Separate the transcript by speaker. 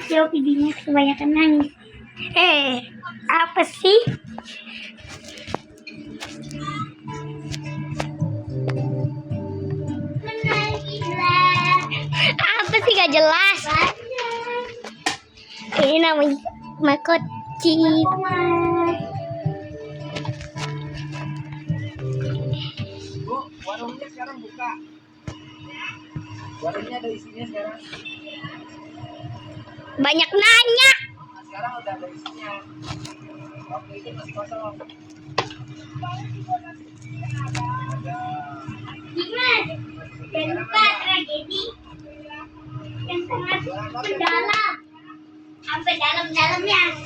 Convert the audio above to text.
Speaker 1: Jawab ibunya kebanyakan nangis. Apa sih? Apa sih gak jelas? Ini namanya makoci.
Speaker 2: Bu, warungnya sekarang buka. Warungnya ada isinya sekarang.
Speaker 1: Banyak nanya.
Speaker 2: Nah, sekarang udah ada isinya. Waktu itu masih kosong.
Speaker 1: Dimas, jangan lupa tragedi yang sangat mendalam sampai dalam-dalamnya.